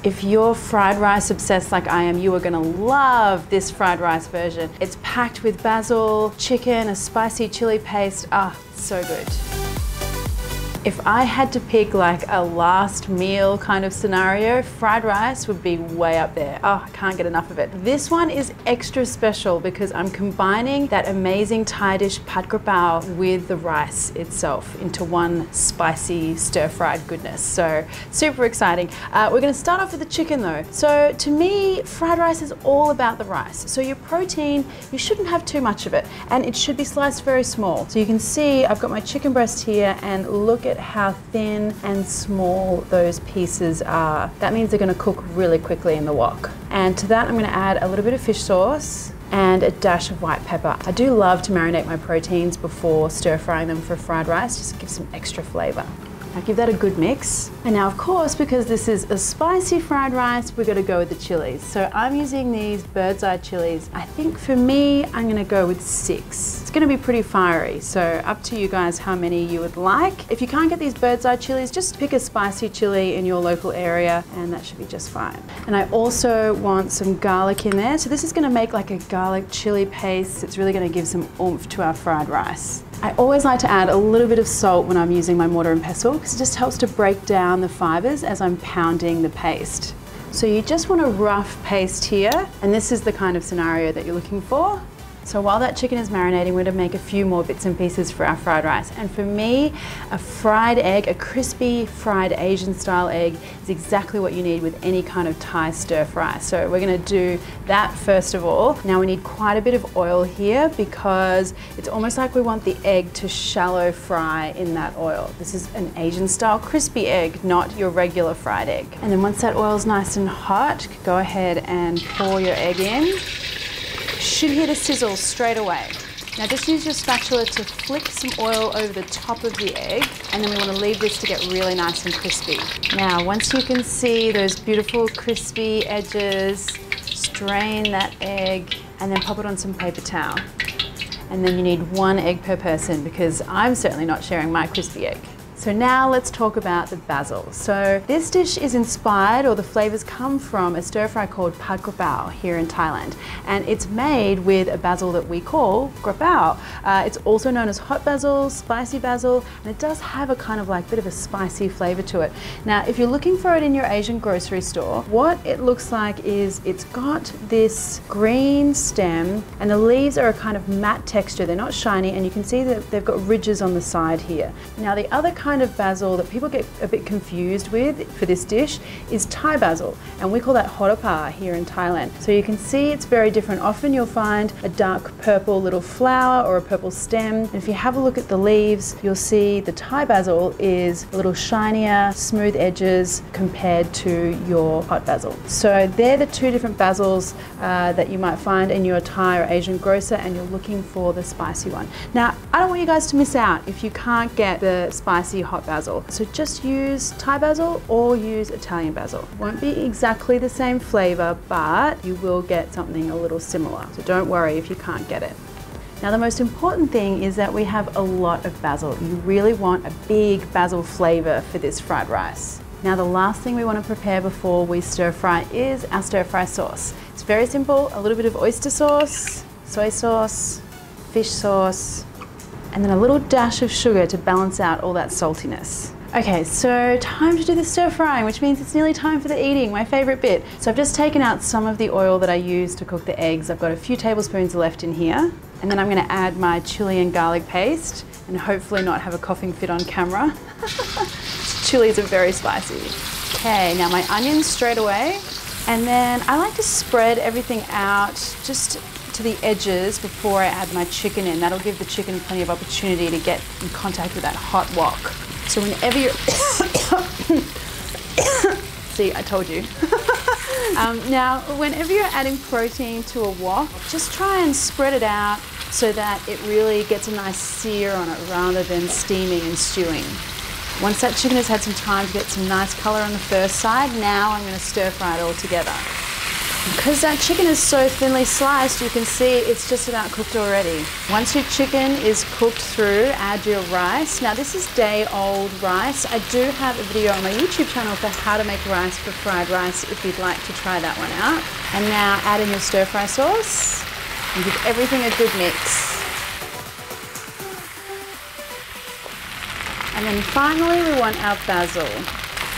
If you're fried rice obsessed like I am, you are gonna love this fried rice version. It's packed with basil, chicken, a spicy chili paste. Ah, so good. If I had to pick like a last meal kind of scenario, fried rice would be way up there. Oh, I can't get enough of it. This one is extra special because I'm combining that amazing Thai dish pad kra pao with the rice itself into one spicy stir-fried goodness. So super exciting. We're gonna start off with the chicken though. So to me, fried rice is all about the rice. So your protein, you shouldn't have too much of it, and it should be sliced very small. So you can see I've got my chicken breast here, and look at how thin and small those pieces are. That means they're gonna cook really quickly in the wok. And to that I'm gonna add a little bit of fish sauce and a dash of white pepper. I do love to marinate my proteins before stir frying them for fried rice, just to give some extra flavor. Now give that a good mix. And now of course, because this is a spicy fried rice, we're gonna go with the chilies. So I'm using these bird's eye chilies. I think for me, I'm gonna go with 6. It's gonna be pretty fiery, so up to you guys how many you would like. If you can't get these bird's eye chilies, just pick a spicy chili in your local area and that should be just fine. And I also want some garlic in there. So this is gonna make like a garlic chili paste. It's really gonna give some oomph to our fried rice. I always like to add a little bit of salt when I'm using my mortar and pestle because it just helps to break down the fibers as I'm pounding the paste. So you just want a rough paste here, and this is the kind of scenario that you're looking for. So while that chicken is marinating, we're going to make a few more bits and pieces for our fried rice. And for me, a fried egg, a crispy fried Asian style egg is exactly what you need with any kind of Thai stir fry. So we're going to do that first of all. Now we need quite a bit of oil here because it's almost like we want the egg to shallow fry in that oil. This is an Asian style crispy egg, not your regular fried egg. And then once that oil's nice and hot, go ahead and pour your egg in. Should hit a sizzle straight away. Now just use your spatula to flick some oil over the top of the egg, and then we want to leave this to get really nice and crispy. Now once you can see those beautiful crispy edges, strain that egg and then pop it on some paper towel. And then you need 1 egg per person because I'm certainly not sharing my crispy egg. So now let's talk about the basil. So this dish is inspired, or the flavors come from, a stir fry called pad kra pao here in Thailand. And it's made with a basil that we call kra pao. It's also known as hot basil, spicy basil, and it does have a kind of like bit of a spicy flavor to it. Now, if you're looking for it in your Asian grocery store, what it looks like is it's got this green stem and the leaves are a kind of matte texture. They're not shiny, and you can see that they've got ridges on the side here. Now, the other kind of basil that people get a bit confused with for this dish is Thai basil, and we call that horapa here in Thailand. So you can see it's very different. Often you'll find a dark purple little flower or a purple stem, and if you have a look at the leaves, you'll see the Thai basil is a little shinier, smooth edges compared to your hot basil. So they're the 2 different basils that you might find in your Thai or Asian grocer, and you're looking for the spicy one. Now, I don't want you guys to miss out if you can't get the spicy hot basil. So just use Thai basil or use Italian basil. Won't be exactly the same flavor, but you will get something a little similar. So don't worry if you can't get it. Now the most important thing is that we have a lot of basil. You really want a big basil flavor for this fried rice. Now the last thing we want to prepare before we stir fry is our stir fry sauce. It's very simple, a little bit of oyster sauce, soy sauce, fish sauce, and then a little dash of sugar to balance out all that saltiness. Okay, so time to do the stir frying, which means it's nearly time for the eating, my favorite bit. So I've just taken out some of the oil that I used to cook the eggs. I've got a few tablespoons left in here. And then I'm gonna add my chili and garlic paste and hopefully not have a coughing fit on camera. Chilies are very spicy. Okay, now my onions straight away. And then I like to spread everything out just to the edges before I add my chicken in. That'll give the chicken plenty of opportunity to get in contact with that hot wok. So whenever you're... See, I told you. Now, whenever you're adding protein to a wok, just try and spread it out so that it really gets a nice sear on it rather than steaming and stewing. Once that chicken has had some time to get some nice color on the first side, now I'm going to stir fry it all together. Because that chicken is so thinly sliced, you can see it's just about cooked already. Once your chicken is cooked through, add your rice. Now this is day-old rice. I do have a video on my YouTube channel for how to make rice for fried rice if you'd like to try that one out. And now add in your stir-fry sauce and give everything a good mix. And then finally we want our basil.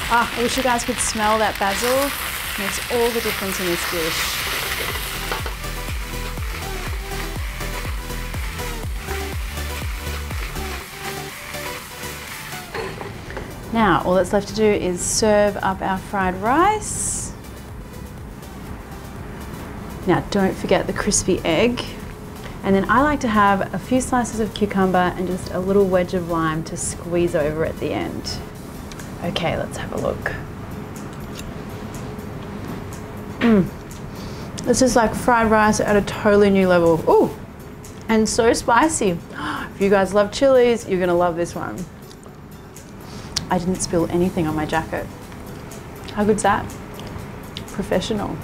Ah, I wish you guys could smell that basil. Makes all the difference in this dish. Now, all that's left to do is serve up our fried rice. Now, don't forget the crispy egg. And then I like to have a few slices of cucumber and just a little wedge of lime to squeeze over at the end. Okay, let's have a look. This is like fried rice at a totally new level. Ooh, and so spicy. If you guys love chilies, you're gonna love this one. I didn't spill anything on my jacket. How good's that? Professional.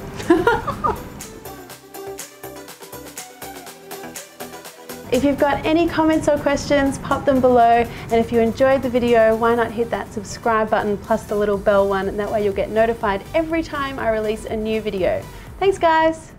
If you've got any comments or questions, pop them below. And if you enjoyed the video, why not hit that subscribe button plus the little bell one, and that way you'll get notified every time I release a new video. Thanks guys.